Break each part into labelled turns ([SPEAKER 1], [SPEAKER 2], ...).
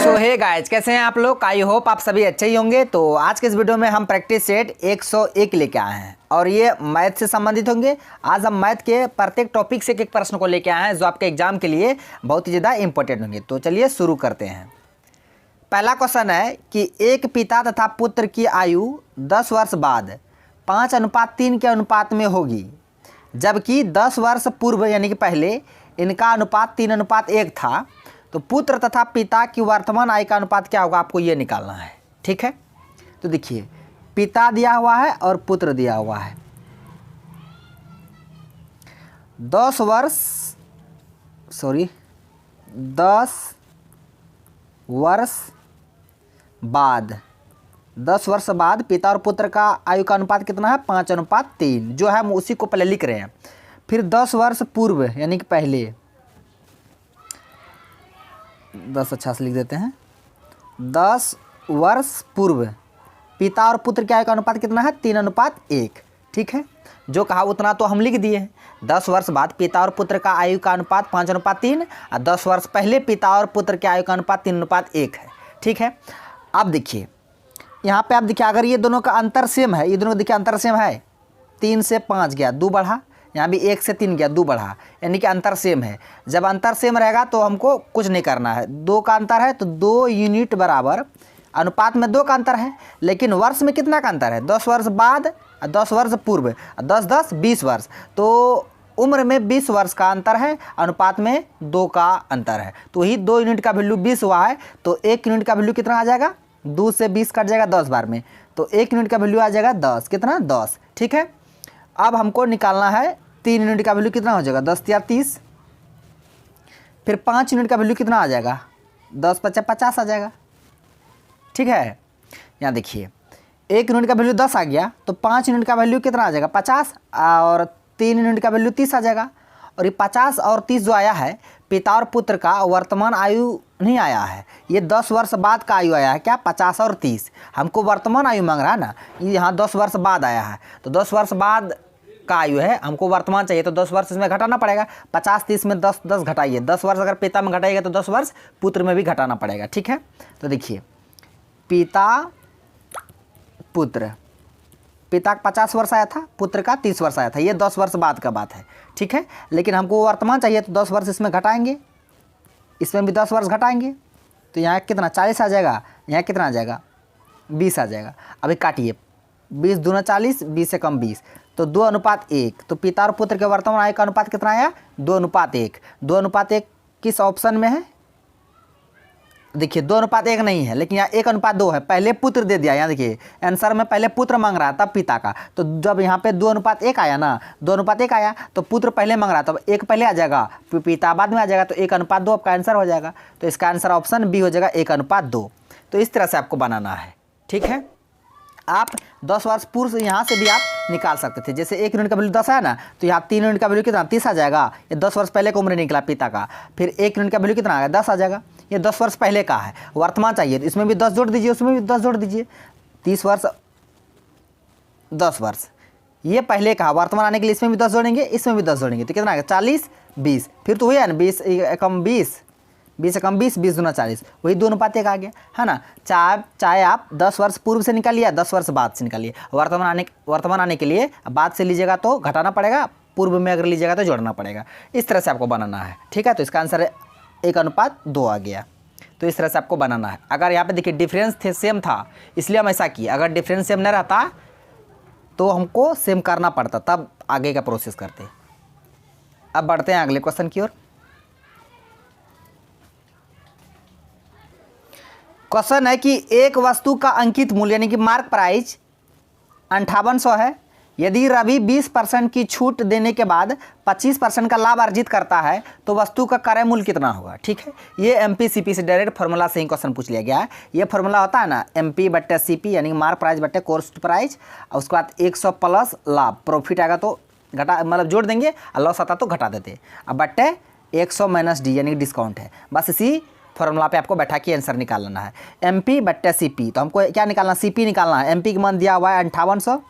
[SPEAKER 1] सो hey guys, कैसे हैं आप लोग। आई होप आप सभी अच्छे ही होंगे। तो आज के इस वीडियो में हम प्रैक्टिस सेट 101 लेके आए हैं और ये मैथ से संबंधित होंगे। आज हम मैथ के प्रत्येक टॉपिक से एक प्रश्न को लेके आए हैं जो आपके एग्जाम के लिए बहुत ही ज़्यादा इंपॉर्टेंट होंगे। तो चलिए शुरू करते हैं। पहला क्वेश्चन है कि एक पिता तथा पुत्र की आयु 10 वर्ष बाद 5:3 के अनुपात में होगी, जबकि 10 वर्ष पूर्व यानी कि पहले इनका अनुपात 3:1 था। तो पुत्र तथा पिता की वर्तमान आय का अनुपात क्या होगा, आपको ये निकालना है। ठीक है, तो देखिए पिता दिया हुआ है और पुत्र दिया हुआ है। 10 वर्ष बाद पिता और पुत्र का आयु का अनुपात कितना है, 5:3, जो है हम उसी को पहले लिख रहे हैं। फिर 10 वर्ष पूर्व यानी कि पहले 10 अच्छा से लिख देते हैं। 10 वर्ष पूर्व पिता और पुत्र के आयु का अनुपात कितना है, 3:1। ठीक है, जो कहा उतना तो हम लिख दिए हैं। 10 वर्ष बाद पिता और पुत्र का आयु का अनुपात 5:3 और 10 वर्ष पहले पिता और पुत्र के आयु का अनुपात 3:1 है। ठीक है, अब देखिए यहाँ पे आप देखिए अगर ये दोनों का अंतर सेम है, ये दोनों देखिए अंतर सेम है, 3 से 5 गया 2 बढ़ा, यहाँ भी 1 से 3 गया 2 बढ़ा, यानी कि अंतर सेम है। जब अंतर सेम रहेगा तो हमको कुछ नहीं करना है। 2 का अंतर है तो 2 यूनिट बराबर, अनुपात में 2 का अंतर है, लेकिन वर्ष में कितना का अंतर है, 10 वर्ष बाद 10 वर्ष पूर्व, 10 20 वर्ष, तो उम्र में 20 वर्ष का अंतर है, अनुपात में 2 का अंतर है। तो ही 2 यूनिट का वैल्यू 20 हुआ है, तो 1 यूनिट का वैल्यू कितना आ जाएगा, 2 से 20 कट जाएगा 10 बार में, तो 1 यूनिट का वैल्यू आ जाएगा 10, कितना 10। ठीक है, अब हमको निकालना है 3 यूनिट का वैल्यू कितना हो जाएगा, 10 या 30। फिर 5 यूनिट का वैल्यू कितना आ जाएगा, 10 × 5 = 50 आ जाएगा। ठीक है, यहाँ देखिए 1 यूनिट का वैल्यू 10 आ गया, तो 5 यूनिट का वैल्यू कितना आ जाएगा 50, और 3 यूनिट का वैल्यू 30 आ जाएगा। और ये 50 और 30 जो आया है, पिता और पुत्र का वर्तमान आयु नहीं आया है, ये 10 वर्ष बाद का आयु आया है। क्या, 50 और 30, हमको वर्तमान आयु मांग रहा है ना, ये यहाँ 10 वर्ष बाद आया है, तो 10 वर्ष बाद का आयु है, हमको वर्तमान चाहिए, तो 10 वर्ष इसमें घटाना पड़ेगा। 50-30 में 10 घटाइए, 10 वर्ष अगर पिता में घटाइएगा तो 10 वर्ष पुत्र में भी घटाना पड़ेगा। ठीक है, तो देखिए पिता पुत्र, पिता का 50 वर्ष आया था, पुत्र का 30 वर्ष आया था, ये 10 वर्ष बाद का बात है। ठीक है, लेकिन हमको वर्तमान चाहिए तो 10 वर्ष इसमें घटाएंगे, इसमें भी 10 वर्ष घटाएंगे, तो यहाँ कितना 40 आ जाएगा, यहाँ कितना आ जाएगा 20 आ जाएगा। अभी काटिए, 20 दूना 40, 20 से कम 20, तो 2:1। तो पिता और पुत्र के वर्तमान आयु का अनुपात कितना आया, 2:1। 2:1 किस ऑप्शन में है, देखिए 2:1 नहीं है, लेकिन यहाँ 1:2 है। पहले पुत्र दे दिया, यहाँ देखिए आंसर में पहले पुत्र मांग रहा है तब पिता का, तो जब यहाँ पे 2:1 आया ना, 2:1 आया तो पुत्र पहले मांग रहा है, तब 1 पहले आ जाएगा, फिर पिता बाद में आ जाएगा, तो 1:2 आपका आंसर हो जाएगा। तो इसका आंसर ऑप्शन बी हो जाएगा, 1:2। तो इस तरह से आपको बनाना है। ठीक है, आप 10 वर्ष पूर्व से यहाँ से भी आप निकाल सकते थे। जैसे 1 यूनिट का वैल्यू 10 है ना, तो यहाँ 3 यूनिट का वैल्यू कितना 30 आ जाएगा, ये 10 वर्ष पहले का उम्र निकला पिता का। फिर 1 यूनिट का वैल्यू कितना आ गया, 10 आ जाएगा, ये 10 वर्ष पहले का है, वर्तमान चाहिए, तो इसमें भी 10 जोड़ दीजिए, उसमें भी 10 जोड़ दीजिए, 30 वर्ष 10 वर्ष, ये पहले का वर्तमान आने के लिए इसमें भी 10 जोड़ेंगे, इसमें भी 10 जोड़ेंगे, तो कितना आ गया 40 20, फिर तो हुआ है ना 20 कम 20, 20 से कम 20, 20 दूना 40, वही 2:1 आ गया है ना। चाहे आप 10 वर्ष पूर्व से निकालिए, 10 वर्ष बाद से निकालिए, वर्तमान आने के लिए बाद से लीजिएगा तो घटाना पड़ेगा, पूर्व में अगर लीजिएगा तो जोड़ना पड़ेगा। इस तरह से आपको बनाना है। ठीक है, तो इसका आंसर 1:2 आ गया। तो इस तरह से आपको बनाना है। अगर यहाँ पे देखिए डिफरेंस सेम था, इसलिए हम ऐसा किए, अगर डिफरेंस सेम नहीं रहता तो हमको सेम करना पड़ता, तब आगे का प्रोसेस करते। अब बढ़ते हैं अगले क्वेश्चन की ओर। क्वेश्चन है कि एक वस्तु का अंकित मूल्य यानी कि मार्क प्राइस 5800 है, यदि रवि 20% की छूट देने के बाद 25% का लाभ अर्जित करता है तो वस्तु का क्रय मूल्य कितना होगा। ठीक है, ये MPCP से डायरेक्ट फार्मूला से ही क्वेश्चन पूछ लिया गया है। ये फार्मूला होता है ना, MP/CP यानी मार्क प्राइस बट्टे कॉस्ट प्राइस, और उसके बाद 100 प्लस लाभ, प्रॉफिट आएगा तो घटा मतलब जोड़ देंगे, और लॉस आता तो घटा देते, अब बट्टे 100 - D यानी डिस्काउंट है। बस इसी फॉर्मूला पे आपको बैठा के आंसर निकालना है, MP/CP। तो हमको क्या निकालना, CP निकालना है। MP का मान दिया हुआ है 5800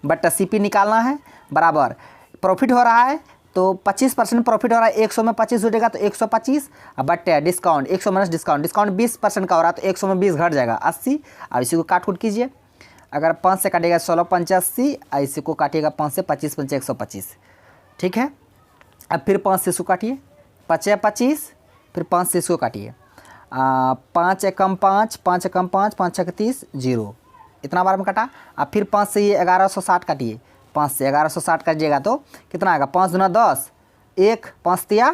[SPEAKER 1] बट्टा CP निकालना है, बराबर प्रॉफिट हो रहा है तो 25% प्रॉफिट हो रहा है, 100 में 25 जुटेगा तो 125, बट डिस्काउंट 100 माइनस डिस्काउंट 20% का हो रहा है तो 100 में 20 घट जाएगा 80। अब इसी को काट कूट कीजिए, अगर 5 से काटिएगा 16 पंचे 80, इसी को काटिएगा 5 से 25 पंचे 125, ठीक है। अब फिर 5 से इसको काटिए, 5 25, फिर 5 से इसको काटिए, 5 एकम 5, 5 एकम 5, 5 छक 30, 0, इतना बार में कटा। अब फिर 5 से ये 1160 काटिए, 5 से 1160 काटिएगा तो कितना आएगा, 5 दूना 10, 1 5 तिया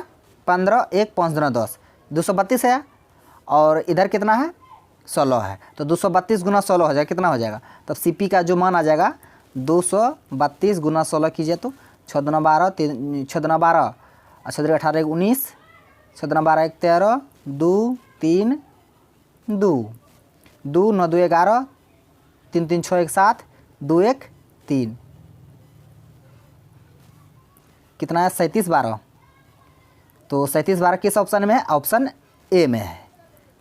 [SPEAKER 1] 15, 1 5 दूना 10, 232 है। और इधर कितना है, 16 है, तो 232 गुना 16 हो जाएगा, कितना हो जाएगा, तब सीपी का जो मान आ जाएगा 232 गुना 16 कीजिए तो 6 दूना 12, 6 दूना 12, 6 18 19, 6 दूना 12 13, 2 3 2 2 9 2 11, 3 3 6 1 7, 2 1 3, कितना है 37 12। तो 37 12 किस ऑप्शन में है, ऑप्शन ए में है।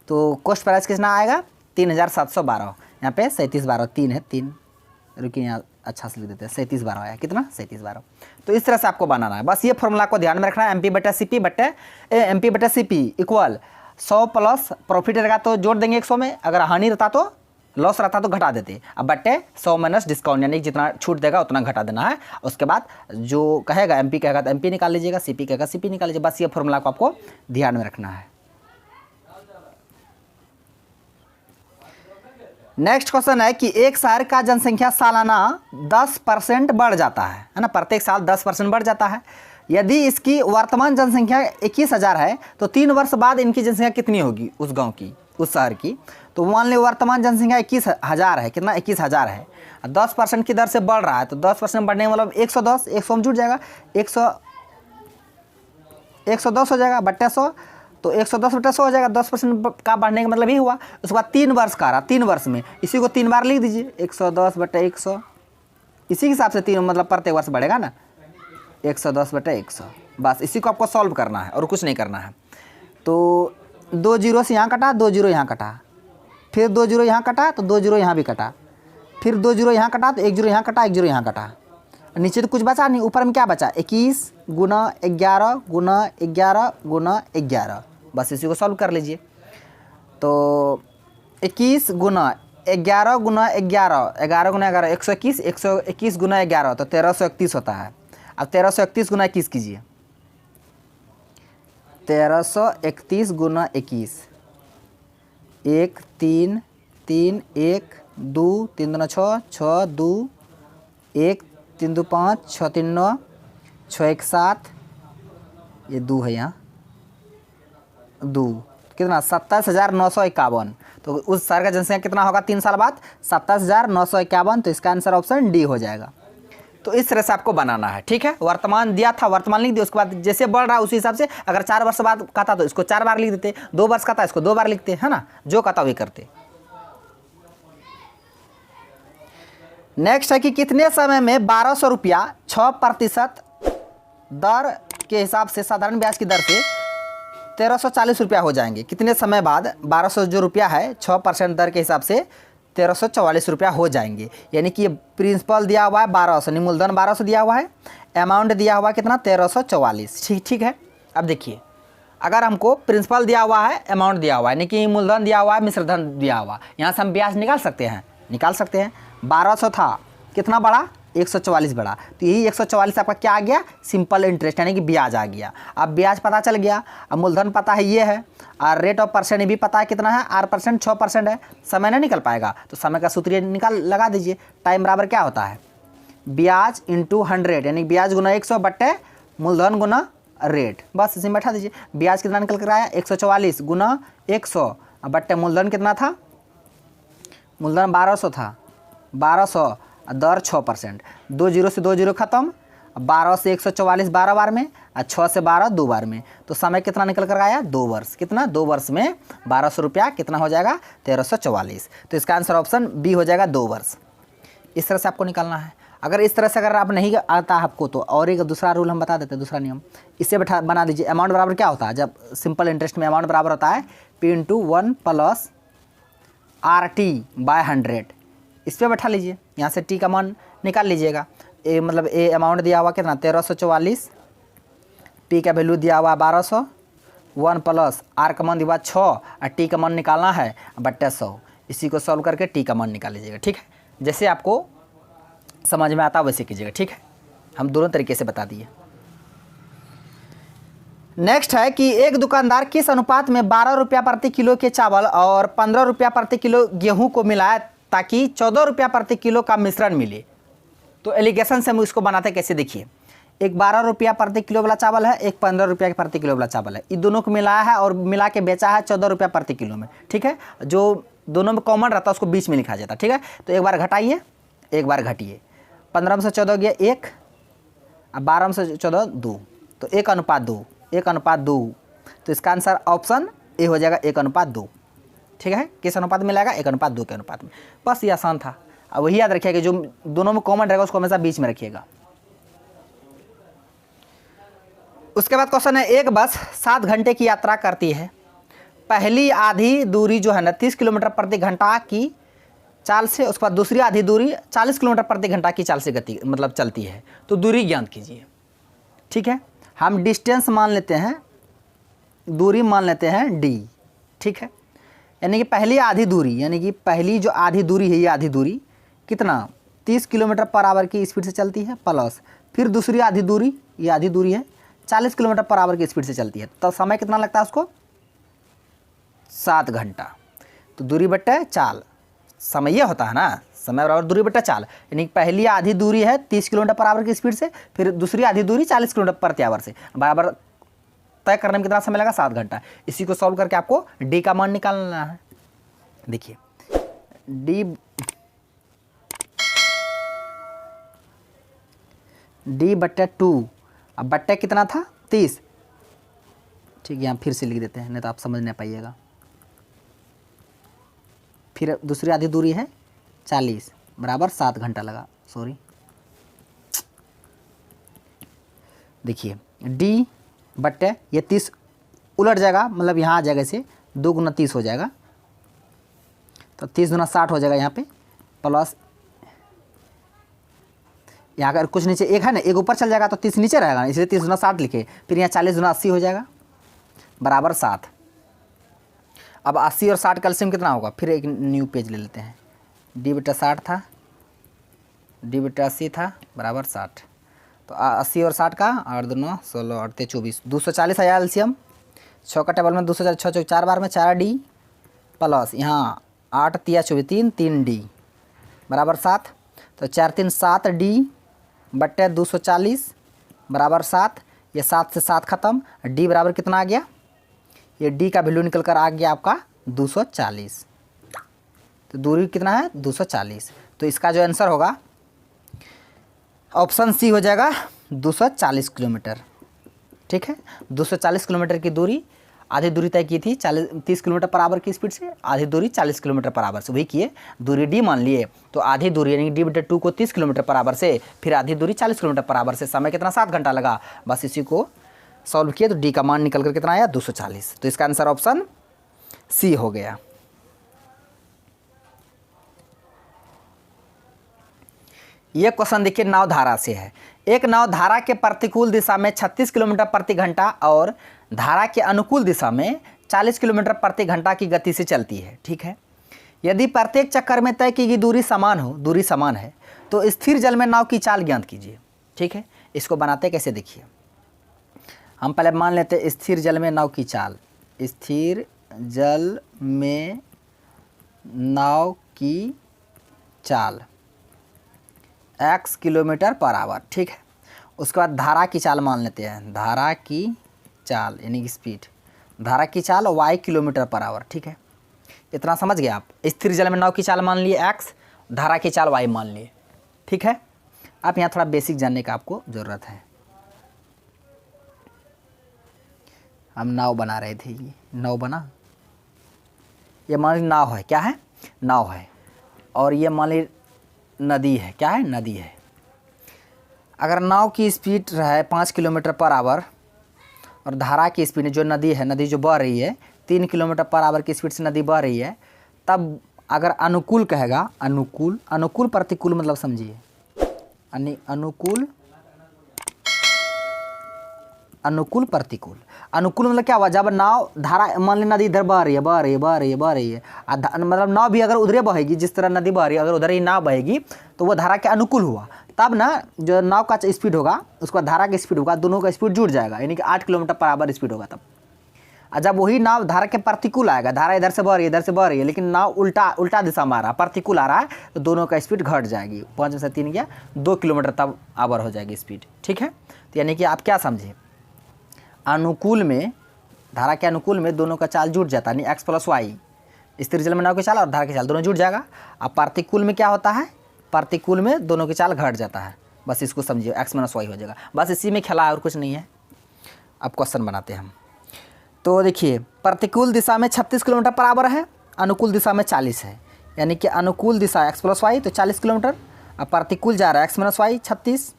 [SPEAKER 1] तो कॉस्ट प्राइस कितना आएगा 3712, यहाँ पे 37 12 3 है, 3 रुकिए यहाँ अच्छा से लिख देते हैं, 37 12 आया, कितना 37 12। तो इस तरह से आपको बनाना है, बस ये फॉर्मूला को ध्यान में रखना है, एम पी बटा C P equal 100 plus profit रहेगा तो जोड़ देंगे 100 में, अगर हानि रहता तो लॉस रहता तो घटा देते, अब बट्टे 100 माइनस डिस्काउंट यानी जितना छूट देगा उतना घटा देना है। उसके बाद जो कहेगा एमपी कहेगा तो एमपी निकाल लीजिएगा, सीपी कहेगा सीपी निकाल लीजिए, बस ये फॉर्मूला को आपको ध्यान में रखना है। नेक्स्ट क्वेश्चन है कि एक शहर का जनसंख्या सालाना 10% बढ़ जाता है ना, प्रत्येक साल 10% बढ़ जाता है। यदि इसकी वर्तमान जनसंख्या 21,000 है तो 3 वर्ष बाद इनकी जनसंख्या कितनी होगी उस गांव की, उस शहर की। तो मान लो वर्तमान जनसंख्या 21,000 है, कितना 21,000 है, 10% की दर से बढ़ रहा है तो 10% बढ़ने का मतलब 110, 100 में जुट जाएगा, 110 हो जाएगा बट्टे 100, तो 110 बट्टे 100 हो जाएगा, 10% का बढ़ने का मतलब ही हुआ। उसके बाद 3 वर्ष का रहा, 3 वर्ष में इसी को 3 बार लिख दीजिए, 110 बट्टे 100, इसी के हिसाब से 3 मतलब प्रत्येक वर्ष बढ़ेगा ना, 110 बटे 100, बस इसी को आपको सॉल्व करना है और कुछ नहीं करना है। तो 2 जीरो से यहाँ कटा, 2 जीरो यहाँ कटा, फिर 2 जीरो यहाँ कटा तो 2 जीरो यहाँ भी कटा, फिर 2 जीरो यहाँ कटा तो 1 जीरो यहाँ कटा, 1 जीरो यहाँ कटा, नीचे तो कुछ बचा नहीं, ऊपर में क्या बचा 21 गुना 11 गुना 11 गुना 11, बस इसी को सॉल्व कर लीजिए। तो 21 गुना 11 गुना 11, 11 गुना 11 121, 121 गुना 11 तो 1331 होता है। अब 1331 गुना 21 कीजिए, 1331 गुना 21, 1 3 3 1 2 3 दूना 6 6 2 1 3 2 5 6 3 9 6 1 7, ये 2 है यहाँ 2, कितना 27,951। तो उस शहर का जनसंख्या कितना होगा 3 साल बाद 27,951, तो इसका आंसर ऑप्शन डी हो जाएगा। तो इस तरह से आपको बनाना है, ठीक है। वर्तमान दिया था, वर्तमान लिख दिया, उसके बाद जैसे बढ़ रहा है उसी हिसाब से, अगर 4 वर्ष बाद का था तो इसको 4 बार लिख देते, 2 वर्ष का था इसको 2 बार लिखते, है ना, जो कहता वही करते। नेक्स्ट है कि कितने समय में 1200 रुपया 6% दर के हिसाब से, साधारण ब्याज की दर से 1340 रुपया हो जाएंगे। कितने समय बाद 1200 जो रुपया है 6% दर के हिसाब से 1344 रुपया हो जाएंगे। यानी कि ये प्रिंसिपल दिया हुआ है 1200, यानी मूलधन 1200 दिया हुआ है, अमाउंट दिया हुआ है कितना 1344, ठीक है। अब देखिए अगर हमको प्रिंसिपल दिया हुआ है, अमाउंट दिया हुआ है, यानी कि मूलधन दिया हुआ है, मिश्रधन दिया हुआ, यहाँ से हम ब्याज निकाल सकते हैं, निकाल सकते हैं। 1200 था, कितना बढ़ा 144 बढ़ा, तो यही 144 आपका क्या आ गया, सिंपल इंटरेस्ट यानी कि ब्याज आ गया। अब ब्याज पता चल गया, अब मूलधन पता है ये है, और रेट ऑफ परसेंट भी पता है कितना है, 8% 6% है। समय नहीं निकल पाएगा तो समय का सूत्र निकाल लगा दीजिए, टाइम बराबर क्या होता है ब्याज इंटू 100, यानी ब्याज गुना 100 बट्टे मूलधन गुना रेट, बस इसी में बैठा दीजिए। ब्याज कितना निकल कर आया 144 गुना 100 बट्टे मूलधन कितना था, मूलधन 1200 था, 1200 दर 6%, 2 जीरो से 2 जीरो खत्म, 12 से 144 12 बार में, और 6 से 12 2 बार में, तो समय कितना निकल कर आया 2 वर्ष। कितना 2 वर्ष में 1200 रुपया कितना हो जाएगा 1344, तो इसका आंसर ऑप्शन बी हो जाएगा 2 वर्ष। इस तरह से आपको निकालना है। अगर इस तरह से अगर आप नहीं आता आपको तो और एक दूसरा रूल हम बता देते हैं, दूसरा नियम इससे बना दीजिए। अमाउंट बराबर क्या होता है, जब सिंपल इंटरेस्ट में अमाउंट बराबर होता है P/1 प्लस RT/100, इस पर बैठा लीजिए, यहाँ से टी का मान निकाल लीजिएगा। ए मतलब ए अमाउंट दिया हुआ कितना 1344 पी का वैल्यू दिया हुआ 1200, 1 प्लस आर का मान दिया 6 और टी का मान निकालना है बट्टे 100। इसी को सॉल्व करके टी का मान निकाल लीजिएगा, ठीक है। जैसे आपको समझ में आता वैसे कीजिएगा, ठीक है। हम दोनों तरीके से बता दिए। नेक्स्ट है कि एक दुकानदार किस अनुपात में 12 रुपया प्रति किलो के चावल और 15 रुपया प्रति किलो गेहूं को मिलाए ताकि 14 रुपया प्रति किलो का मिश्रण मिले। तो एलिगेशन से हम इसको बनाते कैसे, देखिए। एक 12 रुपया प्रति किलो वाला चावल है, एक 15 रुपया प्रति किलो वाला चावल है। इन दोनों को मिलाया है और मिला के बेचा है 14 रुपया प्रति किलो में, ठीक है। जो दोनों में कॉमन रहता है उसको बीच में लिखा जाता है, ठीक है। तो एक बार घटाइए, एक बार घटिए। 15 में से 14 गया 1, अब 12 में से 14 2, तो 1:2, 1:2। तो इसका आंसर ऑप्शन ए हो जाएगा, 1:2, ठीक है। किस अनुपात में मिलाएगा, 1:2 के अनुपात में। बस ये आसान था। अब वही याद रखिएगा, जो दोनों में कॉमन रहेगा उसको हमेशा बीच में रखिएगा। उसके बाद क्वेश्चन है, एक बस 7 घंटे की यात्रा करती है। पहली आधी दूरी जो है ना 30 किलोमीटर प्रति घंटा की चाल से, उसके बाद दूसरी आधी दूरी 40 किलोमीटर प्रति घंटा की चाल से गति मतलब चलती है। तो दूरी ज्ञात कीजिए, ठीक है। हम डिस्टेंस मान लेते हैं, दूरी मान लेते हैं डी, ठीक है। यानी कि पहली आधी दूरी, यानी कि पहली जो आधी दूरी है, ये आधी दूरी कितना 30 किलोमीटर पर आवर की स्पीड से चलती है, प्लस फिर दूसरी आधी दूरी, ये आधी दूरी है 40 किलोमीटर पर आवर की स्पीड से चलती है। तो समय कितना लगता है उसको, 7 घंटा। तो दूरी बट्टे चाल, समय ये होता है ना, समय बराबर दूरी बट्टा चाल। यानी पहली आधी दूरी है 30 किलोमीटर पर आवर की स्पीड से, फिर दूसरी आधी दूरी 40 किलोमीटर प्रति आवर से, बराबर तय करने में कितना समय लगा, 7 घंटा। इसी को सॉल्व करके आपको डी का मान निकालना है। देखिए डी बट्टे 2, अब बट्टे कितना था 30, ठीक है। यहाँ फिर से लिख देते हैं, नहीं तो आप समझ नहीं पाइएगा। फिर दूसरी आधी दूरी है 40, बराबर 7 घंटा लगा, सॉरी। देखिए डी बट्टे ये 30 उलट जाएगा, मतलब यहाँ आ जाएगा, इसे 2 गुना 30 हो जाएगा, तो 30 गुना 60 हो जाएगा यहाँ पे, प्लस यहाँ अगर कुछ नीचे एक है ना, एक ऊपर चल जाएगा तो 30 नीचे रहेगा, इसलिए 30 गुना 60 लिखे। फिर यहाँ 40 गुना 80 हो जाएगा, बराबर 7। अब 80 और 60 का एलसीएम कितना होगा, फिर एक न्यू पेज ले लेते हैं। डी बटा 60 था, डी बटा 80 था, बराबर 60। तो 80 और 60 का 8 दूना 16 8 24, 240 आया एलसीएम। 6 का टेबल में 240, 6 4 बार में 4 डी, प्लस यहाँ 8 3 24 3 डी, बराबर 7। तो 4 3 7 डी बट्टे 240 बराबर 7। ये 7 से 7 खत्म, डी बराबर कितना आ गया, ये डी का वैल्यू निकल कर आ गया आपका 240। तो दूरी कितना है 240। तो इसका जो आंसर होगा ऑप्शन सी हो जाएगा 240 किलोमीटर, ठीक है। 240 किलोमीटर की दूरी, आधी दूरी तय की थी 30 किलोमीटर पर आवर की स्पीड से, आधी दूरी 40 किलोमीटर पर आवर से, वही किए। दूरी डी मान लिए, तो आधी दूरी यानी डी बटे 2 को 30 किलोमीटर पर आवर से, फिर आधी दूरी 40 किलोमीटर पर आवर से, समय कितना 7 घंटा लगा। बस इसी को सॉल्व किए तो डी का मान निकल कर कितना आया 240। तो इसका आंसर ऑप्शन सी हो गया। यह क्वेश्चन देखिए नाव धारा से है। एक नाव धारा के प्रतिकूल दिशा में 36 किलोमीटर प्रति घंटा और धारा के अनुकूल दिशा में 40 किलोमीटर प्रति घंटा की गति से चलती है, ठीक है। यदि प्रत्येक चक्कर में तय की गई दूरी समान है तो स्थिर जल में नाव की चाल ज्ञात कीजिए, ठीक है। इसको बनाते कैसे देखिए। हम पहले मान लेते हैं स्थिर जल में नाव की चाल, स्थिर जल में नाव की चाल x किलोमीटर पर आवर, ठीक है। उसके बाद धारा की चाल मान लेते हैं, धारा की चाल यानी कि स्पीड, धारा की चाल y किलोमीटर पर आवर, ठीक है। इतना समझ गए आप। स्थिर जल में नाव की चाल मान लिए x, धारा की चाल y मान लिए, ठीक है। आप यहाँ थोड़ा बेसिक जानने का आपको ज़रूरत है। हम नाव बना रहे थे, ये नाव बना, ये मान ली नाव है, क्या है नाव है, और ये मान ली नदी है, क्या है नदी है। अगर नाव की स्पीड रहे 5 किलोमीटर पर आवर और धारा की स्पीड जो नदी है, नदी जो बह रही है 3 किलोमीटर पर आवर की स्पीड से नदी बह रही है, तब अगर अनुकूल कहेगा, अनुकूल प्रतिकूल मतलब समझिए, अनुकूल प्रतिकूल। अनुकूल मतलब क्या हुआ, जब नाव धारा, मान ली नदी इधर बह रही है, बह रही है, बह रही है, बह रही है, मतलब नाव भी अगर उधरे बहेगी, जिस तरह नदी बह रही है, अगर उधर ही नाव बहेगी तो वो धारा के अनुकूल हुआ, तब ना जो नाव का स्पीड होगा उसका धारा का स्पीड होगा, दोनों का स्पीड जुड़ जाएगा, यानी कि 8 किलोमीटर पर आवर स्पीड होगा तब। और जब वही नाव धारा के प्रतिकूल आएगा, धारा इधर से बह रही है, इधर से बह रही है, लेकिन नाव उल्टा दिशा में आ रहा है, प्रतिकूल आ रहा है, तो दोनों का स्पीड घट जाएगी, 5 में से 3 गया, 2 किलोमीटर तब आवर हो जाएगी स्पीड। ठीक है, तो यानी कि आप क्या समझे, अनुकूल में, धारा के अनुकूल में दोनों का चाल जुड़ जाता है, यानी एक्स प्लस वाई, स्थिर जल में नाव की चाल और धारा की चाल दोनों जुड़ जाएगा। अब प्रतिकूल में क्या होता है, प्रतिकूल में दोनों की चाल घट जाता है, बस इसको समझिए, एक्स माइनस वाई हो जाएगा, बस इसी में खेला है और कुछ नहीं है। अब क्वेश्चन बनाते हैं हम। तो देखिए, प्रतिकूल दिशा में 36 किलोमीटर पर आवर है, अनुकूल दिशा में 40 है, यानी कि अनुकूल दिशा एक्स प्लस वाई तो 40 किलोमीटर, अब प्रतिकूल जा रहा है एक्स माइनस वाई 36।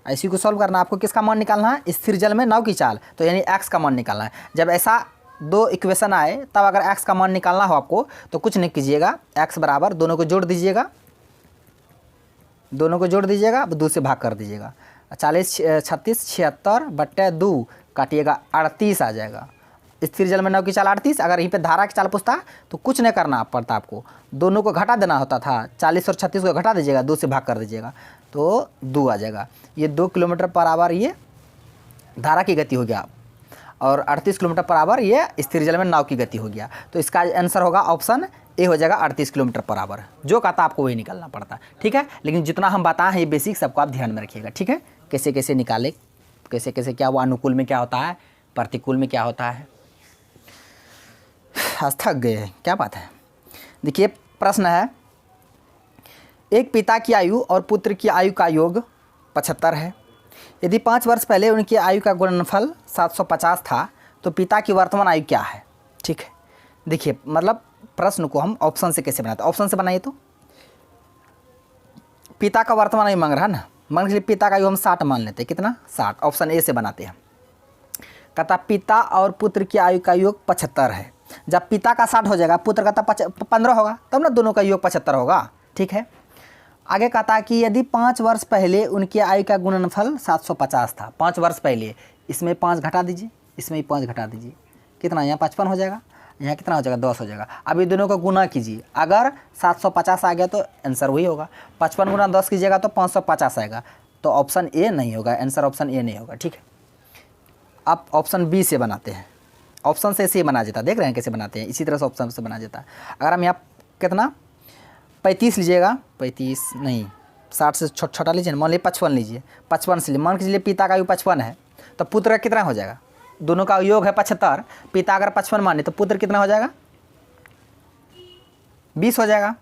[SPEAKER 1] इसी को सॉल्व करना, आपको किसका मान निकालना है, स्थिर जल में नाव की चाल, तो यानी एक्स का मान निकालना है। जब ऐसा दो इक्वेशन आए तब अगर एक्स का मान निकालना हो आपको तो कुछ नहीं कीजिएगा, एक्स बराबर दोनों को जोड़ दीजिएगा, दोनों को जोड़ दीजिएगा, 2 से भाग कर दीजिएगा, 40 36 76 बट्टे 2 काटिएगा, 38 आ जाएगा। स्थिर जल में नाव की चाल 38, अगर यहीं पे धारा की चाल पूछता तो कुछ नहीं करना पड़ता आपको, दोनों को घटा देना होता था, 40 और 36 को घटा दीजिएगा, 2 से भाग कर दीजिएगा तो 2 आ जाएगा। ये 2 किलोमीटर पर आवर ये धारा की गति हो गया और 38 किलोमीटर पर आवर ये स्थिर जल में नाव की गति हो गया। तो इसका आंसर होगा ऑप्शन ए हो जाएगा, 38 किलोमीटर पर आवर। जो कहता आपको वही निकालना पड़ता, ठीक है। लेकिन जितना हम बताएं हैं ये बेसिक सबको आप ध्यान में रखिएगा, ठीक है। कैसे कैसे निकाले, कैसे कैसे क्या वो अनुकूल में क्या होता है, प्रतिकूल में क्या होता है। आज थक गए हैं, क्या बात है। देखिए प्रश्न है, एक पिता की आयु और पुत्र की आयु का योग 75 है। यदि 5 वर्ष पहले उनकी आयु का गुणनफल 750 था तो पिता की वर्तमान आयु क्या है, ठीक है। देखिए मतलब प्रश्न को हम ऑप्शन से कैसे बनाते हैं, ऑप्शन से बनाइए तो पिता का वर्तमान आयु मांग रहा है ना, मान लीजिए पिता का आयु हम 60 मान लेते हैं, कितना 60, ऑप्शन ए से बनाते हैं। कहता पिता और पुत्र की आयु का योग 75 है। जब पिता का 60 हो जाएगा, पुत्र का तब 15 होगा, तब ना दोनों का योग 75 होगा, ठीक है। आगे कहता है कि यदि 5 वर्ष पहले उनकी आयु का गुणनफल 750 था, 5 वर्ष पहले, इसमें 5 घटा दीजिए, इसमें भी 5 घटा दीजिए, कितना यहाँ 55 हो जाएगा, यहाँ कितना हो जाएगा 10 हो जाएगा। अब ये दोनों को गुना कीजिए, अगर 750 आ गया तो आंसर वही होगा, 55 गुना 10 कीजिएगा तो 550 आएगा, तो ऑप्शन ए नहीं होगा, आंसर ऑप्शन ए नहीं होगा, ठीक है। अब ऑप्शन बी से बनाते हैं, ऑप्शन से ऐसे बना जाता, देख रहे हैं कैसे बनाते हैं, इसी तरह से ऑप्शन से बना जाता है। अगर हम यहाँ कितना 35 लीजिएगा, 35 नहीं 60 से छोटा लीजिए, मान लीजिए 55 लीजिए, 55 से मान लीजिए पिता का आयु 55 है तो पुत्र का कितना हो जाएगा, दोनों का योग है 75, पिता अगर 55 माने तो पुत्र कितना हो जाएगा 20 हो जाएगा,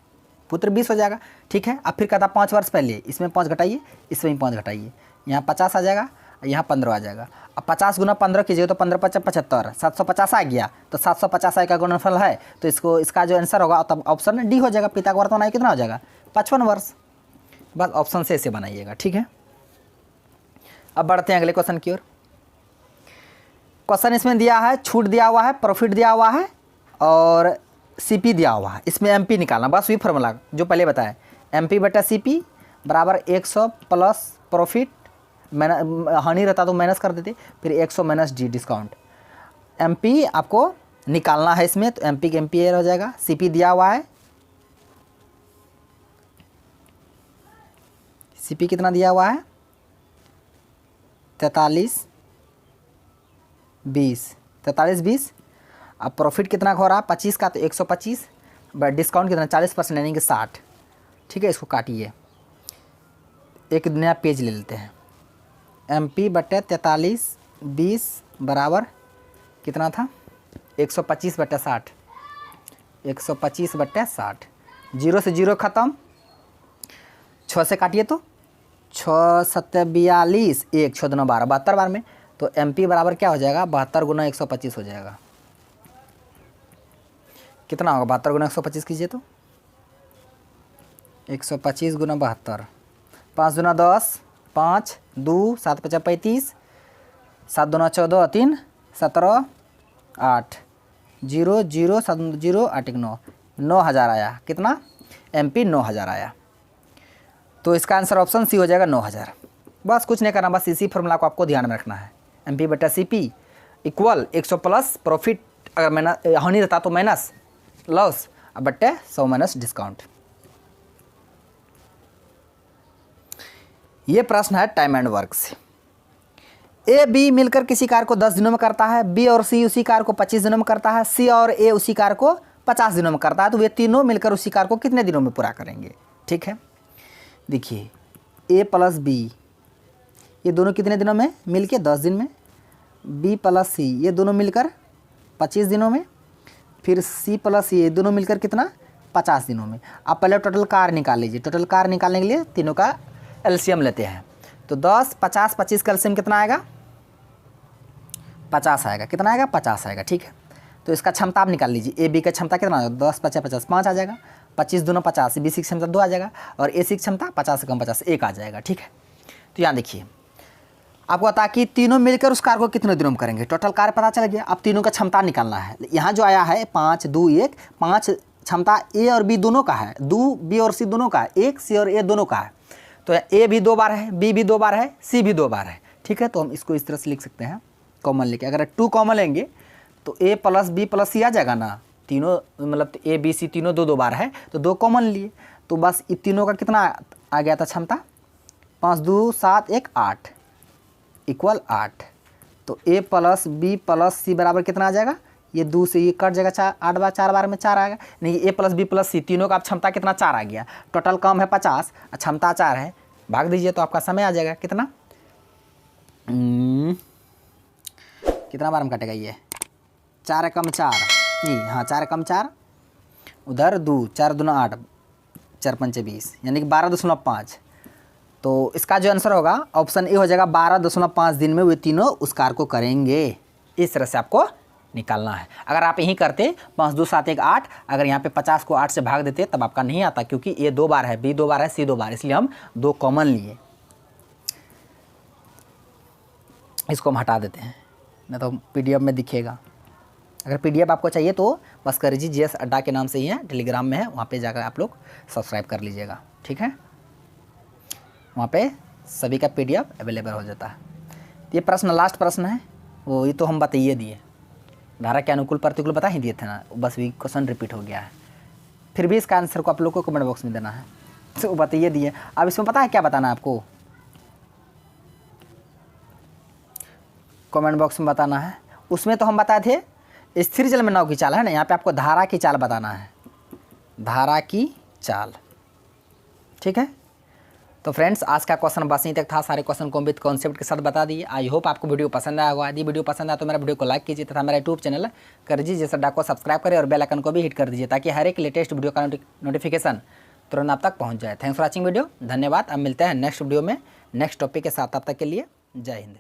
[SPEAKER 1] पुत्र 20 हो जाएगा, ठीक है। अब फिर कहता 5 वर्ष पहले, इसमें 5 घटाइए, इसमें 5 घटाइए, यहाँ 50 आ जाएगा, यहाँ 15 आ जाएगा। अब 50 गुना 15 कीजिए तो 15 × 5 = 75, 750 आ गया, तो 750 आय का गुणनफल है, तो इसका जो आंसर होगा तब ऑप्शन डी हो जाएगा, पिता का वर्तमान आयु कितना हो जाएगा 55 वर्ष। बस ऑप्शन से ऐसे बनाइएगा, ठीक है। अब बढ़ते हैं अगले क्वेश्चन की ओर। क्वेश्चन इसमें दिया है, छूट दिया हुआ है, प्रॉफिट दिया हुआ है और सीपी दिया हुआ है, इसमें एमपी निकालना, बस वही फार्मूला जो पहले बताया, एमपी बटा सीपी बराबर 100 प्लस प्रॉफिट, हानि रहता तो माइनस कर देते, फिर 100 माइनस डी डिस्काउंट। एमपी आपको निकालना है इसमें, तो एमपी के एम्पियर हो जाएगा, सीपी दिया हुआ है, सीपी कितना दिया हुआ है 43 20, अब प्रॉफिट कितना हो रहा है 25 का, तो 125, डिस्काउंट कितना 40% यानी कि 60, ठीक है। इसको काटिए, एक नया पेज ले लेते हैं, एमपी बटे 43 20 बराबर कितना था 125 बटे 60, 125 बटे 60, 0 से 0 ख़त्म, 6 से काटिए तो 6 7 42, 1 6 2 12, 72 बार में, तो एमपी बराबर क्या हो जाएगा 72 गुना 125 हो जाएगा, कितना होगा 72 गुना 125 कीजिए तो 125 गुना 72, 5 दूना 10, 5 2 7 5 35, 7 दूना 14, 3 17, 8 0 0 7 0 8 1 9, 9000 आया, कितना एमपी 9000 आया, तो इसका आंसर ऑप्शन सी हो जाएगा 9000। बस कुछ नहीं करना, बस इसी फार्मूला को आपको ध्यान में रखना है, MP/CP इक्वल 100 प्लस प्रॉफिट, अगर माइनस हानि रहता तो माइनस लॉस, बट्टे 100 माइनस डिस्काउंट। ये प्रश्न है टाइम एंड वर्क से। ए बी मिलकर किसी कार्य को 10 दिनों में करता है, बी और सी उसी कार्य को 25 दिनों में करता है, सी और ए उसी कार्य को 50 दिनों में करता है, तो वे तीनों मिलकर उसी कार्य को कितने दिनों में पूरा करेंगे। ठीक है, देखिए ए प्लस बी ये दोनों कितने दिनों में मिलके 10 दिन में, बी प्लस सी ये दोनों मिलकर 25 दिनों में, फिर सी प्लस ये दोनों मिलकर कितना 50 दिनों में। आप पहले टोटल कार्य निकाल लीजिए। टोटल कार्य निकालने के लिए तीनों का एलसीएम लेते हैं, तो 10 50 25 का एलसीएम कितना आएगा 50 आएगा। कितना आएगा 50 आएगा। ठीक है, तो इसका क्षमता आप निकाल लीजिए। ए बी का क्षमता कितना आएगा 10 50 50 5 आ जाएगा, 25 दूना 50, बी सी की क्षमता 2 आ जाएगा, और ए सी की क्षमता 50 से कम 50 1 आ जाएगा। ठीक है, तो यहाँ देखिए आपको बता कि तीनों मिलकर उस कार्य को कितने दिनों में करेंगे। टोटल कार्य पता चल गया, अब तीनों का क्षमता निकालना है। यहाँ जो आया है 5 2 1, 5 क्षमता ए और बी दोनों का है, 2 बी और सी दोनों का है, 1 सी और ए दोनों का है, तो ए भी 2 बार है, बी भी 2 बार है, सी भी 2 बार है। ठीक है, तो हम इसको इस तरह से लिख सकते हैं कॉमन लेके। अगर 2 कॉमन लेंगे तो ए प्लस बी प्लस सी आ जाएगा ना, तीनों मतलब ए बी सी तीनों 2 2 बार है, तो 2 कॉमन लिए, तो बस इन तीनों का कितना आ गया था क्षमता 5 2 7 1 8 इक्वल 8। तो ए प्लस बी प्लस सी बराबर कितना आ जाएगा, ये 2 से ये कट जाएगा, 4 बार 4 बार में 4 आएगा, नहीं ए प्लस बी प्लस सी तीनों का आप क्षमता कितना 4 आ गया। टोटल काम है 50, क्षमता 4 है, भाग दीजिए तो आपका समय आ जाएगा कितना कितना बार में कटेगा ये 4 कम 4 जी हाँ 4 कम 4 उधर 2 4 दूना 8 4 5 20 यानी कि 12.5। तो इसका जो आंसर होगा ऑप्शन ए हो जाएगा 12.5 दिन में वे तीनों उस कार्य को करेंगे। इस तरह से आपको निकालना है। अगर आप यहीं करते 5 2 7 1 8, अगर यहाँ पे 50 को 8 से भाग देते तब आपका नहीं आता, क्योंकि ए 2 बार है, बी 2 बार है, सी 2 बार, इसलिए हम 2 कॉमन लिए। इसको हम हटा देते हैं, नहीं तो पीडीएफ में दिखेगा। अगर पीडीएफ आपको चाहिए तो बस कर लीजिए, जीएस अड्डा के नाम से ही है, टेलीग्राम में है, वहाँ पे जाकर आप लोग सब्सक्राइब कर लीजिएगा। ठीक है, वहाँ पे सभी का पीडीएफ अवेलेबल हो जाता है। ये प्रश्न लास्ट प्रश्न है, वो ये तो हम बताइए दिए, धारा के अनुकूल प्रतिकूल बता ही दिए थे ना, बस भी क्वेश्चन रिपीट हो गया है। फिर भी इसका आंसर को आप लोग को कमेंट बॉक्स में देना है, तो बताइए दिए। अब इसमें पता है क्या बताना है आपको, कमेंट बॉक्स में बताना है। उसमें तो हम बताए थे स्थिर जल में नाव की चाल है ना, यहाँ पे आपको धारा की चाल बताना है, धारा की चाल। ठीक है, तो फ्रेंड्स आज का क्वेश्चन बस यहीं तक था। सारे क्वेश्चन को विद कॉन्सेप्ट के साथ बता दिए। आई होप आपको वीडियो पसंद आया होगा। यदि वीडियो पसंद आया तो मेरा वीडियो को लाइक कीजिए तथा मेरा यूट्यूब चैनल कर दीजिए जैसा डाक को सब्सक्राइब करें और बेल आइकन को भी हिट कर दीजिए, ताकि हर एक लेटेस्ट वीडियो का नोटिफिकेशन तुरंत आप तक पहुँच जाए। थैंक्स फॉर वॉचिंग वीडियो, धन्यवाद। अब मिलते हैं नेक्स्ट वीडियो में नेक्स्ट टॉपिक के साथ, तब तक के लिए जय हिंद।